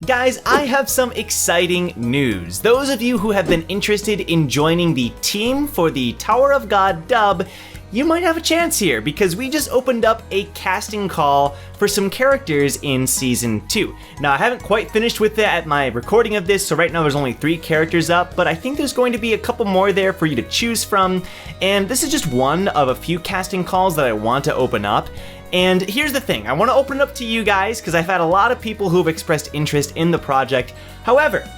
Guys, I have some exciting news. Those of you who have been interested in joining the team for the Tower of God dub, you might have a chance here because we just opened up a casting call for some characters in Season 2. Now, I haven't quite finished with it at my recording of this, so right now there's only 3 characters up, but I think there's going to be a couple more there for you to choose from, and this is just one of a few casting calls that I want to open up. And here's the thing, I want to open it up to you guys because I've had a lot of people who have expressed interest in the project. However,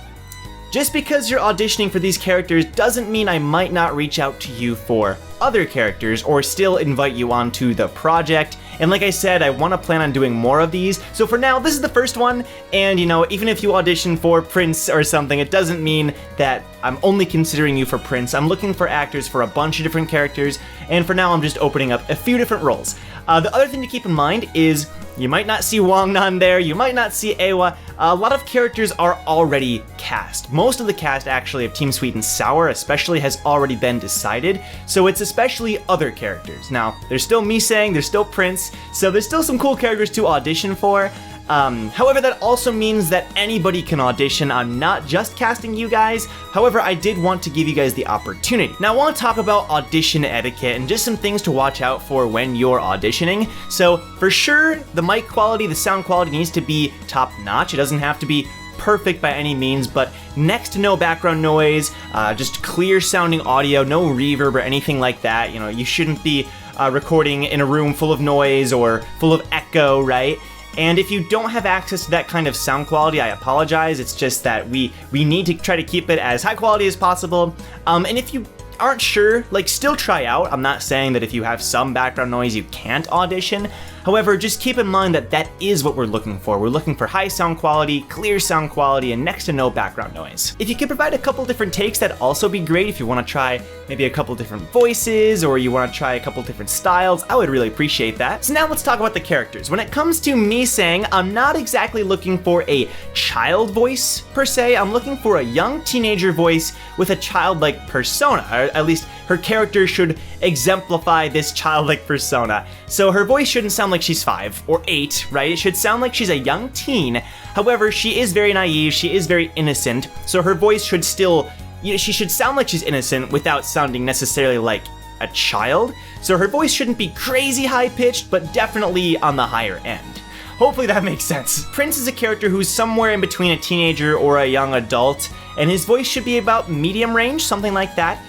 just because you're auditioning for these characters doesn't mean I might not reach out to you for other characters or still invite you onto the project. And like I said, I want to plan on doing more of these. So for now, this is the first one. And you know, even if you audition for Prince or something, it doesn't mean that I'm only considering you for Prince. I'm looking for actors for a bunch of different characters. And for now, I'm just opening up a few different roles. The other thing to keep in mind is you might not see Wangnan there, you might not see Ewa. A lot of characters are already cast. Most of the cast actually of Team Sweet and Sour especially has already been decided, so it's especially other characters. Now, there's still Misang, there's still Prince, so there's still some cool characters to audition for. However, that also means that anybody can audition. I'm not just casting you guys. However, I did want to give you guys the opportunity. Now, I want to talk about audition etiquette and just some things to watch out for when you're auditioning. So, for sure, the mic quality, the sound quality needs to be top notch. It doesn't have to be perfect by any means, but next to no background noise, just clear sounding audio, no reverb or anything like that. You know, you shouldn't be recording in a room full of noise or full of echo, right? And if you don't have access to that kind of sound quality, I apologize. It's just that we need to try to keep it as high quality as possible. And if you aren't sure, like, still try out. I'm not saying that if you have some background noise, you can't audition. However, just keep in mind that that is what we're looking for. We're looking for high sound quality, clear sound quality, and next to no background noise. If you could provide a couple different takes, that'd also be great. If you want to try maybe a couple different voices, or you want to try a couple different styles, I would really appreciate that. So now let's talk about the characters. When it comes to Misang, I'm not exactly looking for a child voice, per se. I'm looking for a young teenager voice with a childlike persona, or at least her character should exemplify this childlike persona. So her voice shouldn't sound like she's 5 or 8, right? It should sound like she's a young teen. However, she is very naive, she is very innocent, so her voice should still, you know, she should sound like she's innocent without sounding necessarily like a child. So her voice shouldn't be crazy high-pitched, but definitely on the higher end. Hopefully that makes sense. Prince is a character who's somewhere in between a teenager or a young adult, and his voice should be about medium range, something like that.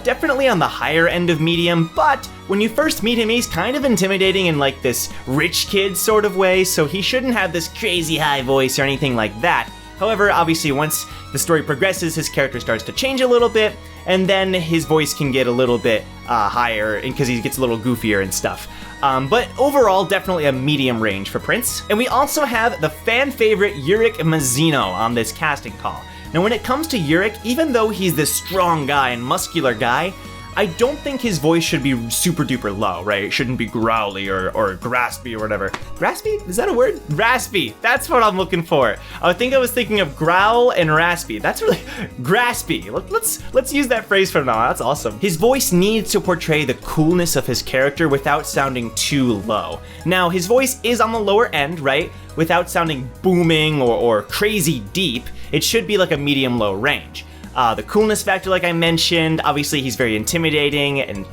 Definitely on the higher end of medium, but when you first meet him, he's kind of intimidating in like this rich kid sort of way, so he shouldn't have this crazy high voice or anything like that. However, obviously once the story progresses, his character starts to change a little bit, and then his voice can get a little bit higher because he gets a little goofier and stuff. But overall, definitely a medium range for Prince. And we also have the fan favorite Yurik Mazzino on this casting call. Now, when it comes to Yurik, even though he's this strong guy and muscular guy, I don't think his voice should be super duper low, right? It shouldn't be growly or graspy or whatever. Graspy? Is that a word? Raspy. That's what I'm looking for. I think I was thinking of growl and raspy. That's really graspy. Let's use that phrase from now on. That's awesome. His voice needs to portray the coolness of his character without sounding too low. Now, his voice is on the lower end, right? Without sounding booming or crazy deep, it should be like a medium-low range. The coolness factor, like I mentioned, obviously he's very intimidating and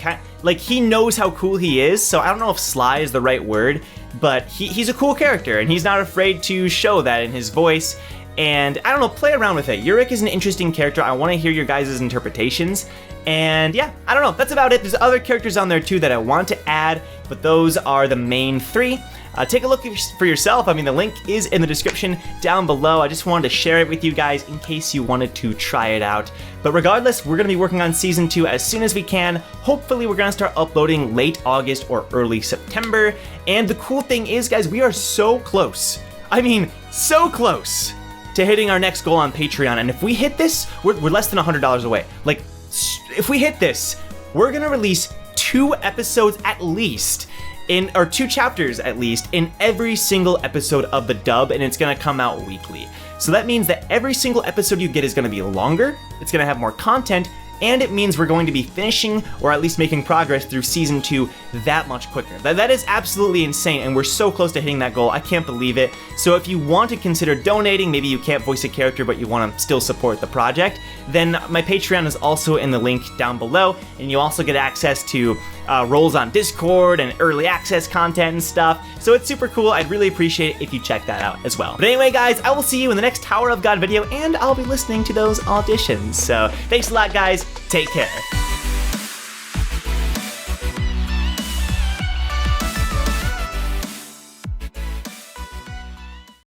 like he knows how cool he is, so I don't know if sly is the right word, but he's a cool character and he's not afraid to show that in his voice. And I don't know, play around with it. Yurik is an interesting character. I want to hear your guys' interpretations. And yeah, I don't know, that's about it. There's other characters on there too that I want to add, but those are the main 3. Take a look for yourself. I mean, the link is in the description down below. I just wanted to share it with you guys in case you wanted to try it out. But regardless, we're going to be working on Season 2 as soon as we can. Hopefully, we're going to start uploading late August or early September. And the cool thing is, guys, we are so close. I mean, so close to hitting our next goal on Patreon. And if we hit this, we're less than $100 away. Like, if we hit this, we're going to release 2 episodes at least or 2 chapters at least in every single episode of the dub, and it's gonna come out weekly. So that means that every single episode you get is gonna be longer, it's gonna have more content, and it means we're going to be finishing, or at least making progress through Season 2 that much quicker. That is absolutely insane, and we're so close to hitting that goal. I can't believe it. So if you want to consider donating, maybe you can't voice a character, but you want to still support the project, then my Patreon is also in the link down below, and you also get access to roles on Discord and early access content and stuff. So it's super cool. I'd really appreciate it if you check that out as well. But anyway, guys, I will see you in the next Tower of God video, and I'll be listening to those auditions. So thanks a lot, guys. Take care.